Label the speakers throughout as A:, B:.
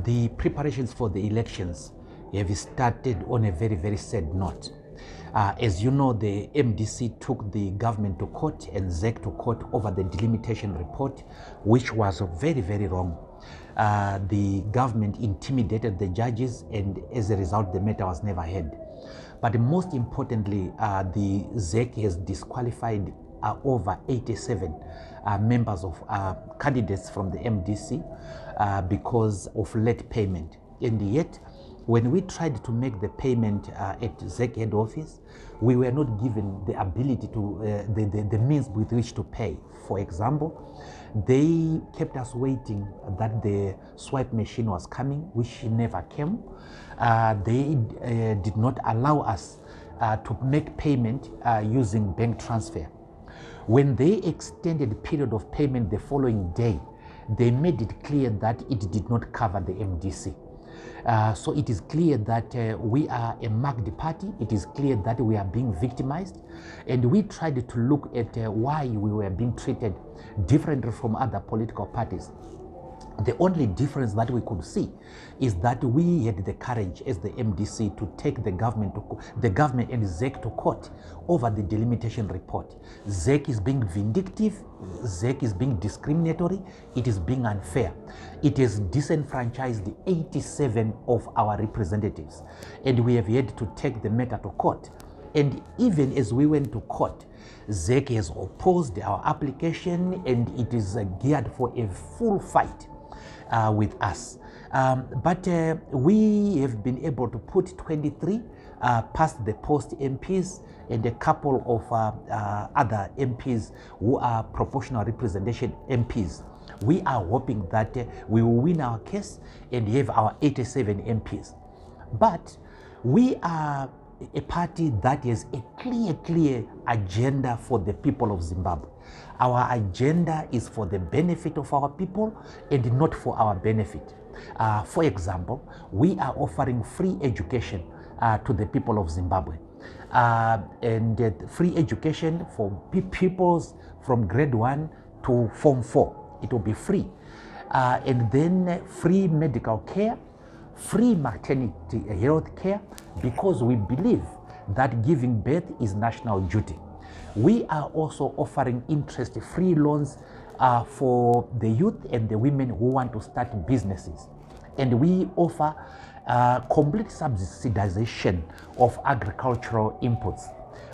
A: The preparations for the elections have started on a very, very sad note. As you know, the MDC took the government to court and ZEC to court over the delimitation report, which was very, very wrong. The government intimidated the judges, and as a result, the matter was never heard. But most importantly, the ZEC has disqualified over 87 members of candidates from the MDC because of late payment. And yet, when we tried to make the payment at ZEC head office, we were not given the ability to, the means with which to pay. For example, they kept us waiting that the swipe machine was coming, which never came. They did not allow us to make payment using bank transfer. When they extended the period of payment the following day, they made it clear that it did not cover the MDC. So it is clear that we are a marked party. It is clear that we are being victimized. And we tried to look at why we were being treated differently from other political parties. The only difference that we could see is that we had the courage as the MDC to take the government and ZEC to court over the delimitation report. ZEC is being vindictive, ZEC is being discriminatory, it is being unfair. It has disenfranchised 87 of our representatives, and we have had to take the matter to court. And even as we went to court, ZEC has opposed our application, and it is geared for a full fight with us. But we have been able to put 23 past the post MPs and a couple of other MPs who are proportional representation MPs. We are hoping that we will win our case and have our 87 MPs. But we are a party that has a clear agenda for the people of Zimbabwe. Our agenda is for the benefit of our people and not for our benefit. For example, we are offering free education to the people of Zimbabwe. And free education for pupils from grade 1 to Form 4. It will be free. And then free medical care, free maternity health care, because we believe that giving birth is national duty. We are also offering interest-free loans for the youth and the women who want to start businesses. And we offer complete subsidization of agricultural inputs.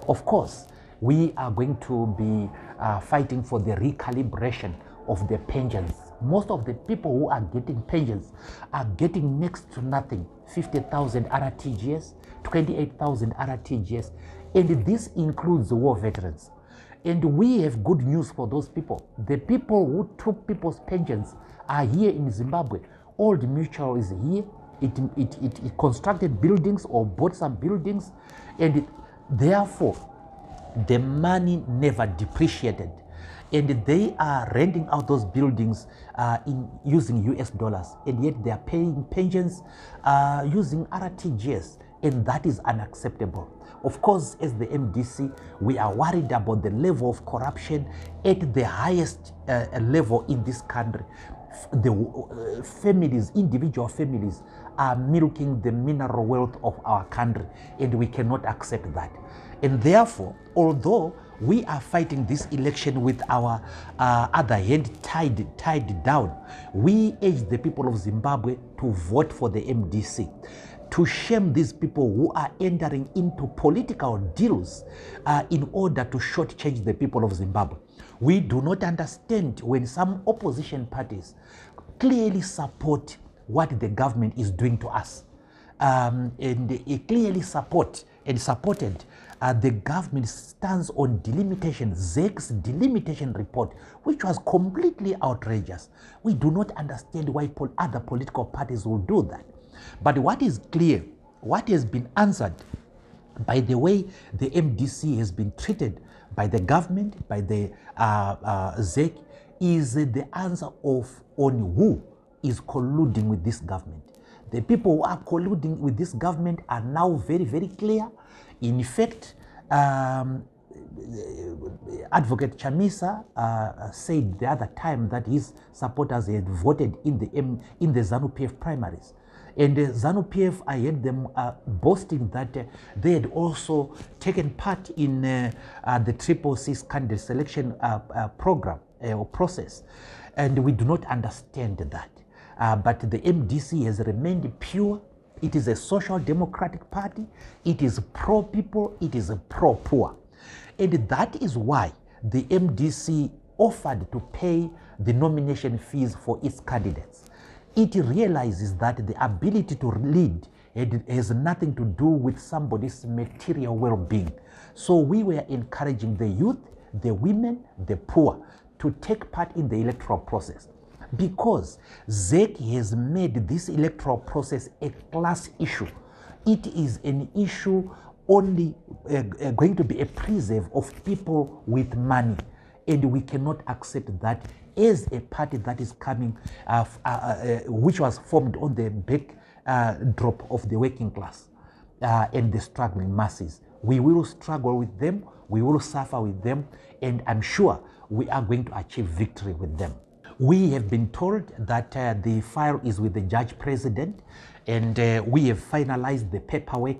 A: Of course, we are going to be fighting for the recalibration of the pensions. Most of the people who are getting pensions are getting next to nothing. 50,000 RTGS, 28,000 RTGS, and this includes the war veterans. And we have good news for those people. The people who took people's pensions are here in Zimbabwe. Old Mutual is here. It constructed buildings or bought some buildings, and therefore the money never depreciated. And they are renting out those buildings using US dollars, and yet they are paying pensions using RTGS, and that is unacceptable. Of course, as the MDC, we are worried about the level of corruption at the highest level in this country. The families, individual families, are milking the mineral wealth of our country, and we cannot accept that. And therefore, although we are fighting this election with our other hand tied down, we urge the people of Zimbabwe to vote for the MDC, to shame these people who are entering into political deals in order to shortchange the people of Zimbabwe. We do not understand when some opposition parties clearly support what the government is doing to us. And they clearly supported the government stands on delimitation, ZEC's delimitation report, which was completely outrageous. We do not understand why other political parties will do that. But what is clear, what has been answered by the way the MDC has been treated by the government, by the ZEC, is the answer on who is colluding with this government. The people who are colluding with this government are now very, very clear. In fact, Advocate Chamisa said the other time that his supporters had voted in the ZanuPF primaries. And ZanuPF, I heard them boasting that they had also taken part in the CCC candidate selection program or process. And we do not understand that. But the MDC has remained pure. It is a social democratic party. It is pro-people. It is pro-poor. And that is why the MDC offered to pay the nomination fees for its candidates. It realizes that the ability to lead has nothing to do with somebody's material well-being. So we were encouraging the youth, the women, the poor to take part in the electoral process, because ZEC has made this electoral process a class issue. It is an issue only going to be a preserve of people with money, and we cannot accept that as a party that is coming, which was formed on the backdrop of the working class and the struggling masses. We will struggle with them, we will suffer with them, and I'm sure we are going to achieve victory with them. We have been told that the file is with the judge president, and we have finalized the paperwork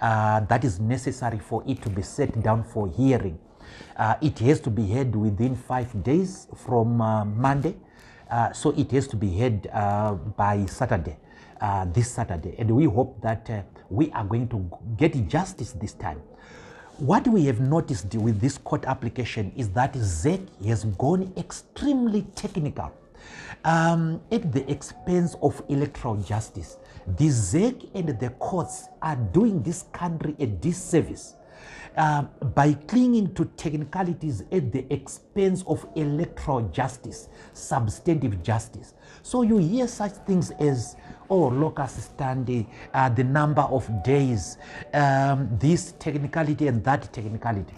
A: that is necessary for it to be set down for hearing. It has to be heard within 5 days from Monday, so it has to be heard by Saturday, this Saturday, and we hope that we are going to get justice this time. What we have noticed with this court application is that ZEC has gone extremely technical at the expense of electoral justice. The ZEC and the courts are doing this country a disservice by clinging to technicalities at the expense of electoral justice, substantive justice. So you hear such things as, oh, locus standi, the number of days, this technicality and that technicality.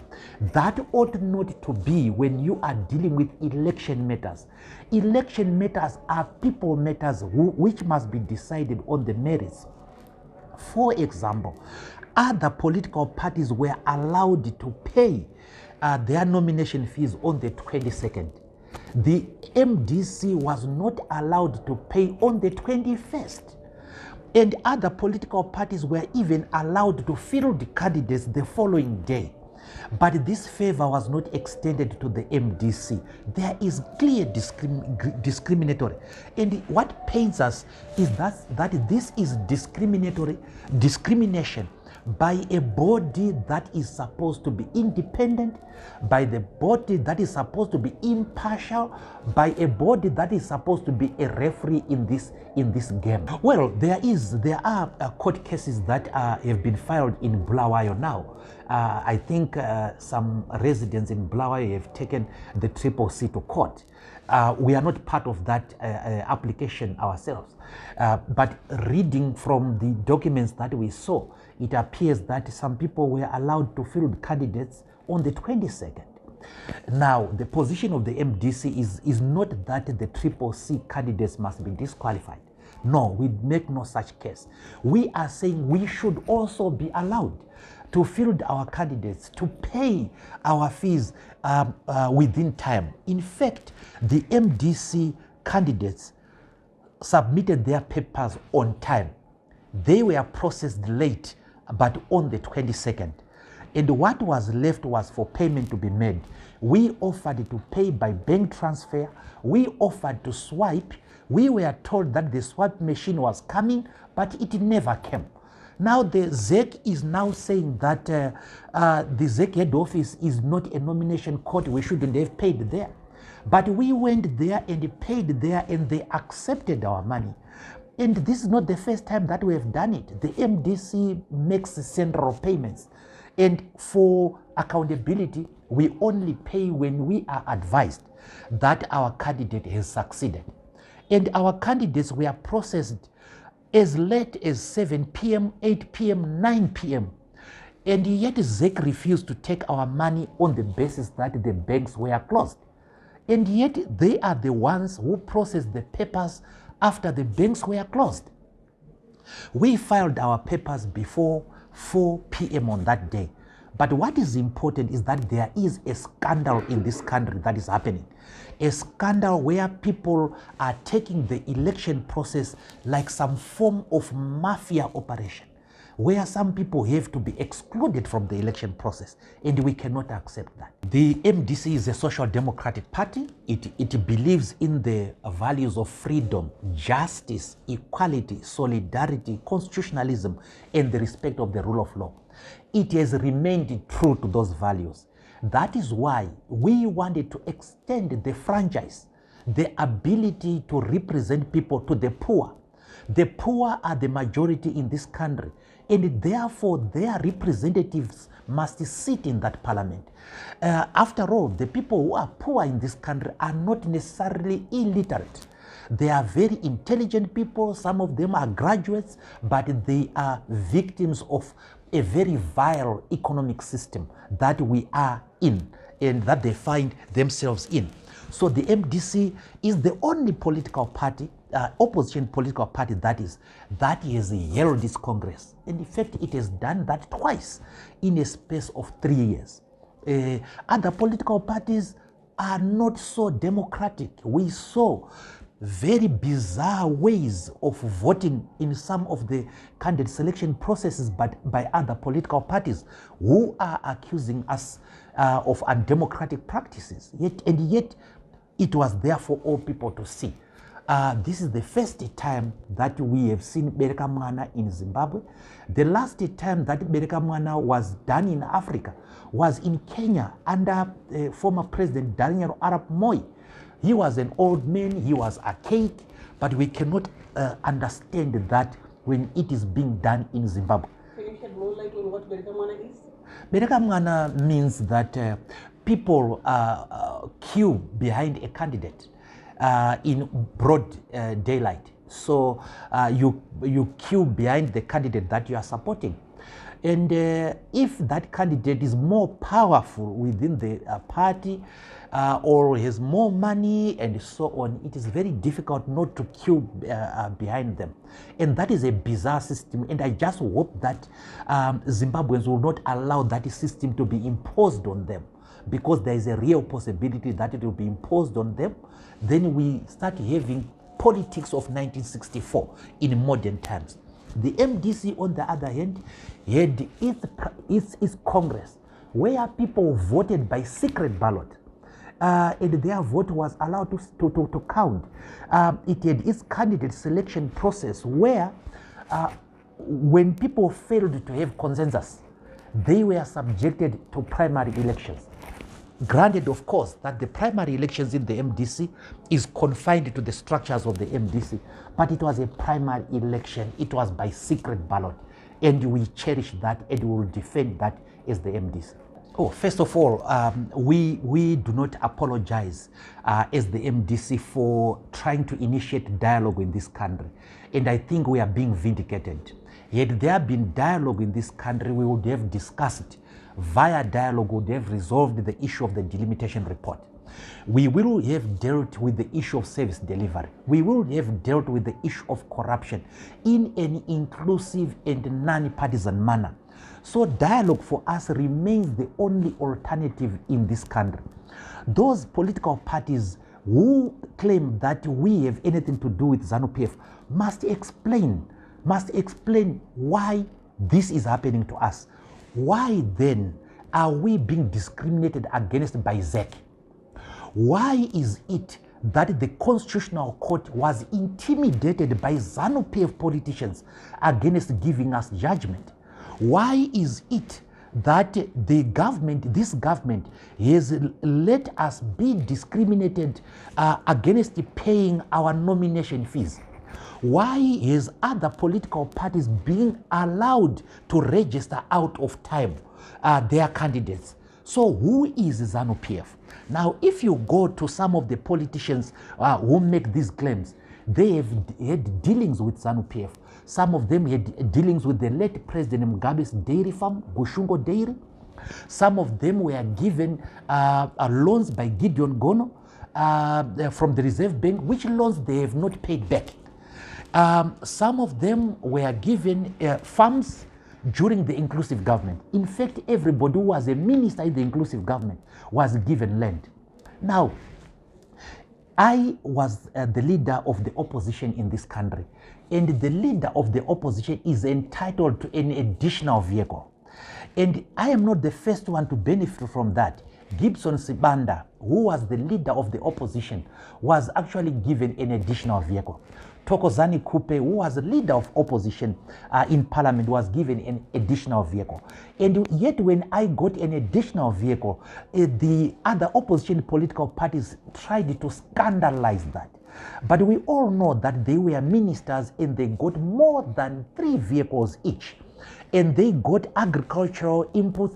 A: That ought not to be when you are dealing with election matters. Election matters are people matters which must be decided on the merits. For example, other political parties were allowed to pay their nomination fees on the 22nd. The MDC was not allowed to pay on the 21st. And other political parties were even allowed to field the candidates the following day. But this favor was not extended to the MDC. There is clear discriminatory. And what pains us is that this is discrimination by a body that is supposed to be independent, by the body that is supposed to be impartial, by a body that is supposed to be a referee in this game. Well, there are court cases that have been filed in Bulawayo now. I think some residents in Bulawayo have taken the CCC to court. We are not part of that application ourselves. But reading from the documents that we saw, it appears that some people were allowed to field candidates on the 22nd. Now, the position of the MDC is not that the CCC candidates must be disqualified. No, we make no such case. We are saying we should also be allowed to field our candidates, to pay our fees within time. In fact, the MDC candidates submitted their papers on time. They were processed late, but on the 22nd. And what was left was for payment to be made. We offered to pay by bank transfer. We offered to swipe. We were told that the swipe machine was coming, but it never came. Now the ZEC is now saying that the ZEC head office is not a nomination court. We shouldn't have paid there. But we went there and paid there, and they accepted our money. And this is not the first time that we have done it. The MDC makes central payments. And for accountability, we only pay when we are advised that our candidate has succeeded. And our candidates were processed as late as 7 p.m., 8 p.m., 9 p.m. And yet ZEC refused to take our money on the basis that the banks were closed. And yet they are the ones who processed the papers after the banks were closed. We filed our papers before 4 p.m. on that day, But what is important is that there is a scandal in this country that is happening. A scandal where people are taking the election process like some form of mafia operation, where some people have to be excluded from the election process, and we cannot accept that. The MDC is a social democratic party. It believes in the values of freedom, justice, equality, solidarity, constitutionalism, and the respect of the rule of law. It has remained true to those values. That is why we wanted to extend the franchise, the ability to represent people to the poor. The poor are the majority in this country, and therefore their representatives must sit in that parliament. After all, the people who are poor in this country are not necessarily illiterate. They are very intelligent people. Some of them are graduates, but they are victims of a very vile economic system that we are in and that they find themselves in. So the MDC is the only political party, opposition political party that has held this Congress. And in fact, it has done that twice in a space of 3 years. Other political parties are not so democratic. We saw very bizarre ways of voting in some of the candidate selection processes, but by other political parties who are accusing us of undemocratic practices. Yet it was there for all people to see. This is the first time that we have seen Bereka Mwana in Zimbabwe. The last time that Bereka Mwana was done in Africa was in Kenya under former President Daniel Arap Moi. He was an old man, he was archaic, but we cannot understand that when it is being done in Zimbabwe.
B: Can you shed more light on what Bereka Mwana is?
A: Bereka Mwana means that people queue behind a candidate in broad daylight. So you queue behind the candidate that you are supporting. And if that candidate is more powerful within the party or has more money and so on, it is very difficult not to queue behind them. And that is a bizarre system. And I just hope that Zimbabweans will not allow that system to be imposed on them, because there is a real possibility that it will be imposed on them. Then we start having politics of 1964 in modern times. The MDC, on the other hand, had its Congress where people voted by secret ballot, and their vote was allowed to count. It had its candidate selection process where when people failed to have consensus, they were subjected to primary elections. Granted, of course, that the primary elections in the MDC is confined to the structures of the MDC, but it was a primary election. It was by secret ballot, and we cherish that and we will defend that as the MDC. Oh, first of all, we do not apologize as the MDC for trying to initiate dialogue in this country, and I think we are being vindicated. Had there been dialogue in this country, we would have discussed via dialogue, would have resolved the issue of the delimitation report. We will have dealt with the issue of service delivery. We will have dealt with the issue of corruption in an inclusive and non-partisan manner. So dialogue for us remains the only alternative in this country. Those political parties who claim that we have anything to do with ZanuPF must explain why this is happening to us. Why then are we being discriminated against by ZEC? Why is it that the Constitutional Court was intimidated by ZanuPF politicians against giving us judgment? Why is it that the government, this government, has let us be discriminated against paying our nomination fees? Why is other political parties being allowed to register out of time their candidates? So who is ZanuPF? Now, if you go to some of the politicians who make these claims, they have had dealings with ZanuPF. Some of them had dealings with the late President Mugabe's dairy farm, Gushungo Dairy. Some of them were given loans by Gideon Gono from the Reserve Bank, which loans they have not paid back. Some of them were given farms during the inclusive government. In fact, everybody who was a minister in the inclusive government was given land. Now, I was the leader of the opposition in this country, and the leader of the opposition is entitled to an additional vehicle. And I am not the first one to benefit from that. Gibson Sibanda, who was the leader of the opposition, was actually given an additional vehicle. Thokozani Kupe, who was the leader of opposition in parliament, was given an additional vehicle. And yet when I got an additional vehicle, the other opposition political parties tried to scandalize that. But we all know that they were ministers and they got more than 3 vehicles each. And they got agricultural inputs,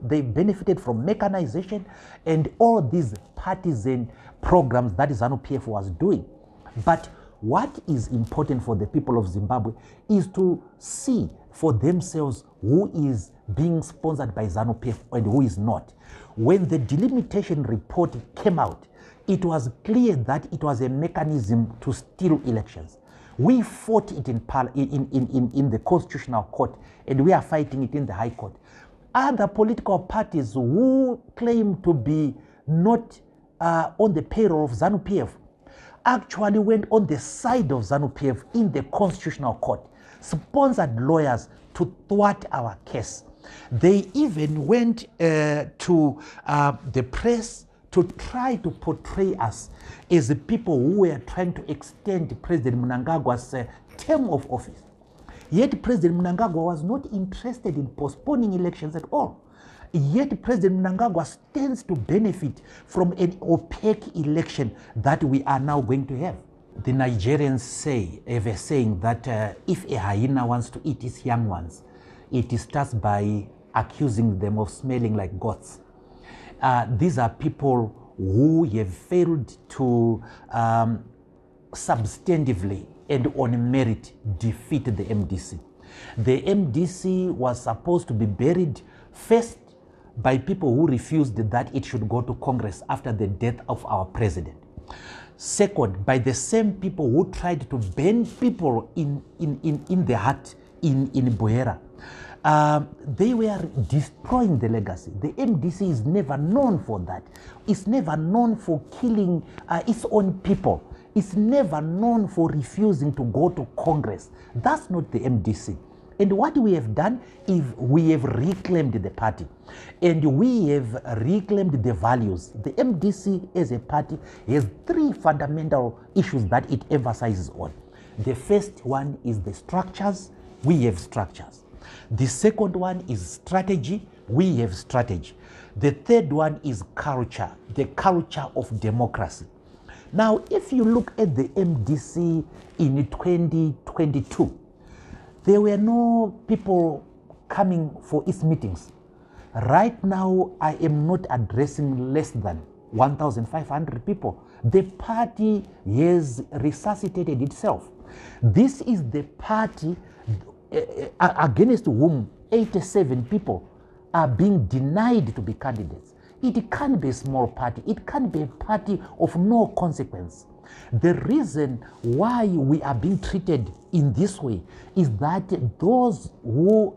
A: they benefited from mechanization and all these partisan programs that ZanuPF was doing. But what is important for the people of Zimbabwe is to see for themselves who is being sponsored by ZanuPF and who is not. When the delimitation report came out, it was clear that it was a mechanism to steal elections. We fought it in the Constitutional Court, and we are fighting it in the High Court. Other political parties who claim to be not on the payroll of ZanuPF actually went on the side of ZanuPF in the Constitutional Court, sponsored lawyers to thwart our case. They even went to the press to try to portray us as the people who were trying to extend President Mnangagwa's term of office. Yet President Mnangagwa was not interested in postponing elections at all. Yet President Mnangagwa stands to benefit from an opaque election that we are now going to have. The Nigerians have a saying that if a hyena wants to eat its young ones, it starts by accusing them of smelling like goats. These are people who have failed to substantively and on merit defeat the MDC. The MDC was supposed to be buried first by people who refused that it should go to Congress after the death of our president. Second, by the same people who tried to burn people in the heart in Buhera. They were destroying the legacy. The MDC is never known for that. It's never known for killing its own people. It's never known for refusing to go to Congress. That's not the MDC. And what we have done is we have reclaimed the party. And we have reclaimed the values. The MDC as a party has 3 fundamental issues that it emphasizes on. The first one is the structures. We have structures. The second one is strategy. We have strategy. The third one is culture, the culture of democracy. Now, if you look at the MDC in 2022, there were no people coming for its meetings. Right now, I am not addressing less than 1,500 people. The party has resuscitated itself. This is the party against whom 87 people are being denied to be candidates. It can't be a small party. It can't be a party of no consequence. The reason why we are being treated in this way is that those who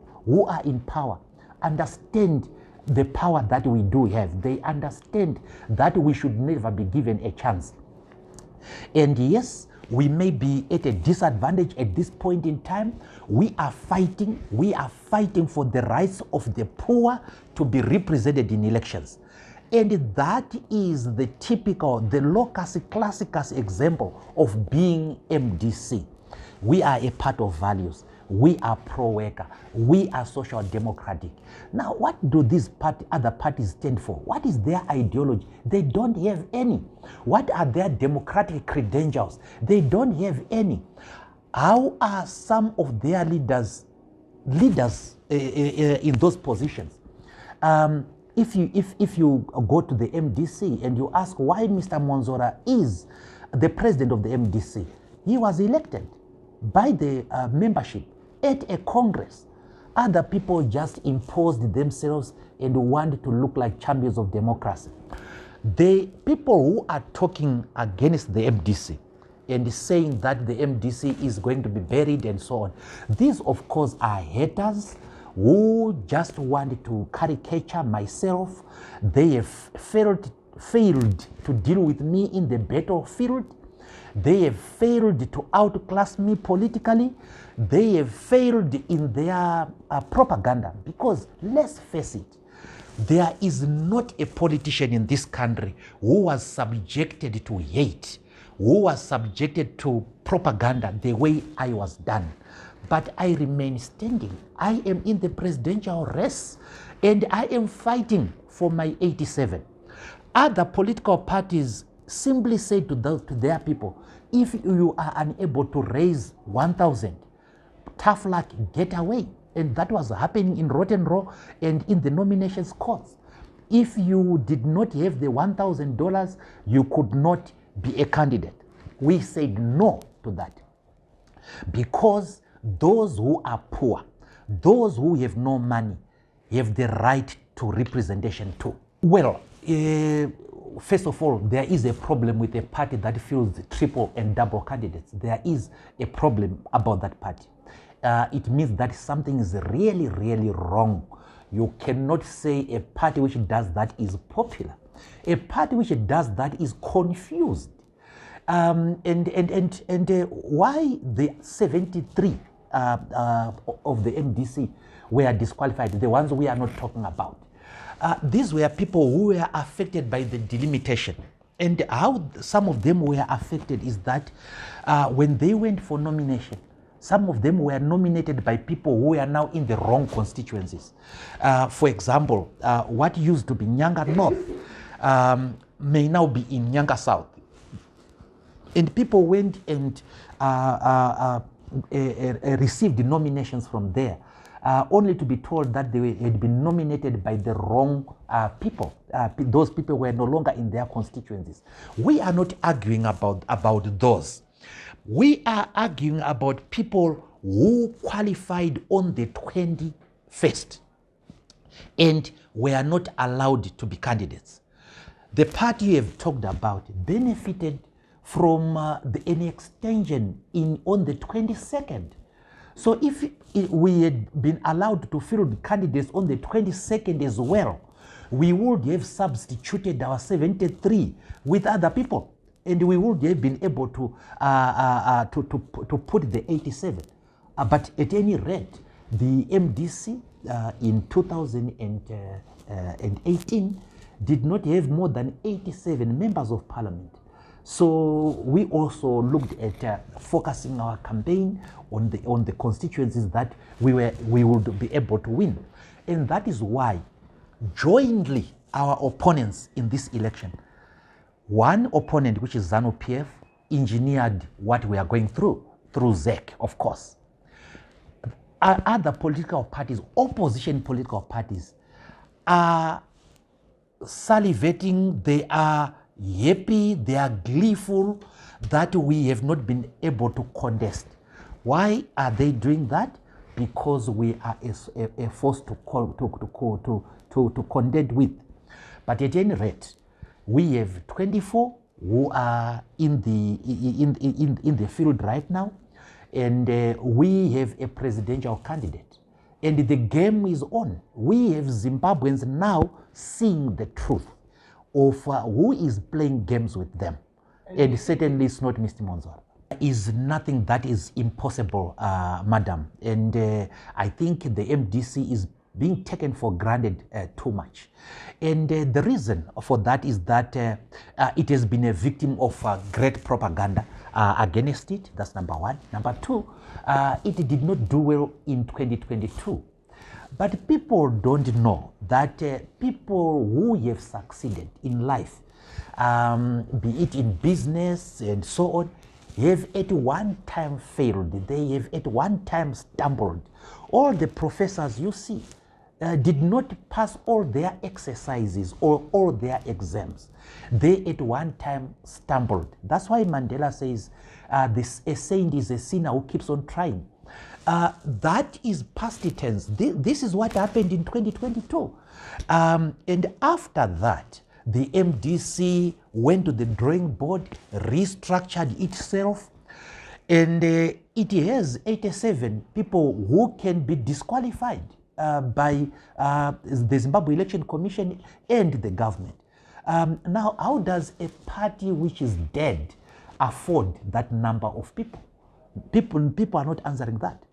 A: are in power understand the power that we do have. They understand that we should never be given a chance. And yes, we may be at a disadvantage at this point in time. We are fighting for the rights of the poor to be represented in elections. And that is the typical, the locus classicus example of being MDC. We are a part of values. We are pro-worker. We are social democratic. Now, what do these other parties stand for? What is their ideology? They don't have any. What are their democratic credentials? They don't have any. How are some of their leaders in those positions? If you go to the MDC and you ask why Mr. Mwonzora is the president of the MDC, he was elected by the membership at a Congress. Other people just imposed themselves and wanted to look like champions of democracy. The people who are talking against the MDC and saying that the MDC is going to be buried and so on, these of course are haters who just want to caricature myself. They have failed to deal with me in the battlefield. They have failed to outclass me politically. They have failed in their propaganda, because let's face it, there is not a politician in this country who was subjected to hate, who was subjected to propaganda the way I was done. But I remain standing. I am in the presidential race, and I am fighting for my 87. Other political parties simply say to their people, if you are unable to raise 1,000, tough luck, get away. And that was happening in Rotten Row and in the nominations courts. If you did not have the $1,000, you could not be a candidate. We said no to that, because those who are poor, those who have no money, have the right to representation too. Well, first of all, there is a problem with a party that fields triple and double candidates. There is a problem about that party. It means that something is really, really wrong. You cannot say a party which does that is popular. A party which does that is confused. Why the 73 of the MDC were disqualified, the ones we are not talking about. These were people who were affected by the delimitation. And how some of them were affected is that when they went for nomination, some of them were nominated by people who are now in the wrong constituencies. For example, what used to be Nyanga North may now be in Nyanga South. And people went and received nominations from there, only to be told that they had been nominated by the wrong people. Those people were no longer in their constituencies. We are not arguing about those. We are arguing about people who qualified on the 21st and were not allowed to be candidates. The party you have talked about benefited from an extension on the 22nd. So if we had been allowed to field candidates on the 22nd as well, we would have substituted our 73 with other people, and we would have been able to put the 87. But at any rate, the MDC in 2018 did not have more than 87 members of parliament. So we also looked at focusing our campaign on the constituencies that we would be able to win. And that is why jointly our opponents in this election, one opponent, which is ZanuPF, engineered what we are going through ZEC, of course. Other political parties, opposition political parties, are salivating, they are happy, they are gleeful that we have not been able to contest. Why are they doing that? Because we are a force to contend with. But at any rate, we have 24 who are in the field right now, and we have a presidential candidate. And the game is on. We have Zimbabweans now seeing the truth of who is playing games with them. And certainly it's not Mr. Mwonzora. Is nothing that is impossible, madam. And I think the MDC is being taken for granted too much. And the reason for that is that it has been a victim of great propaganda against it. That's number one. Number two, it did not do well in 2022. But people don't know that people who have succeeded in life, be it in business and so on, have at one time failed. They have at one time stumbled. All the professors you see did not pass all their exercises or all their exams. They at one time stumbled. That's why Mandela says, a saint is a sinner who keeps on trying. That is past tense. This is what happened in 2022. And after that, the MDC went to the drawing board, restructured itself, and it has 87 people who can be disqualified. by the Zimbabwe Election Commission and the government. Now, how does a party which is dead afford that number of people? People are not answering that.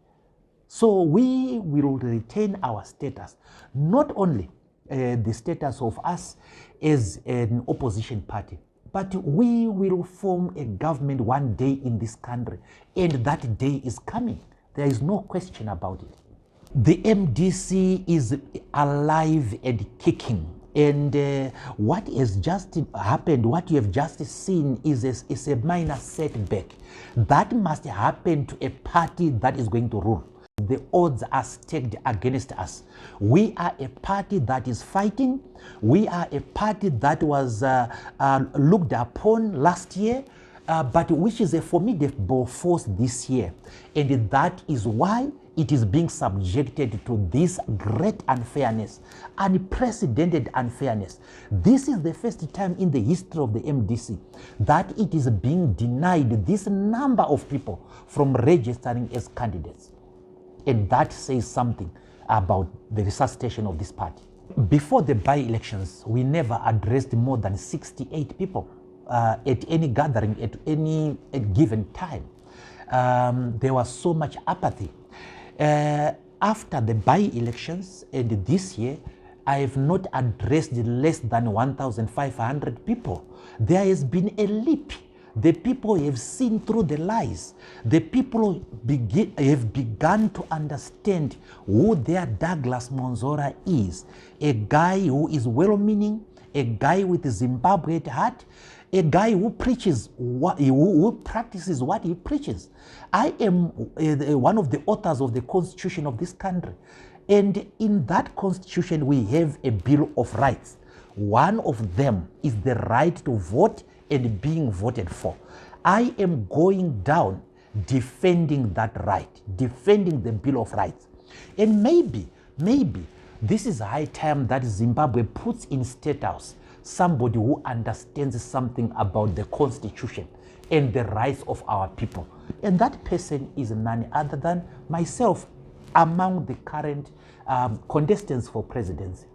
A: So we will retain our status, not only the status of us as an opposition party, but we will form a government one day in this country, and that day is coming. There is no question about it. The MDC is alive and kicking. And what has just happened, what you have just seen is a minor setback. That must happen to a party that is going to rule. The odds are stacked against us. We are a party that is fighting. We are a party that was looked upon last year, but which is a formidable force this year. And that is why it is being subjected to this great unfairness, unprecedented unfairness. This is the first time in the history of the MDC that it is being denied this number of people from registering as candidates. And that says something about the resuscitation of this party. Before the by-elections, we never addressed more than 68 people at any gathering, at any given time. There was so much apathy. After the by-elections and this year, I have not addressed less than 1,500 people. There has been a leap. The people have seen through the lies. The people have begun to understand who their Douglas Mwonzora is. A guy who is well-meaning, a guy with Zimbabwe at heart, a guy who preaches, who practices what he preaches. I am one of the authors of the Constitution of this country. And in that Constitution, we have a Bill of Rights. One of them is the right to vote and being voted for. I am going down defending that right, defending the Bill of Rights. And maybe this is high time that Zimbabwe puts in State House somebody who understands something about the Constitution and the rights of our people. And that person is none other than myself among the current contestants for presidency.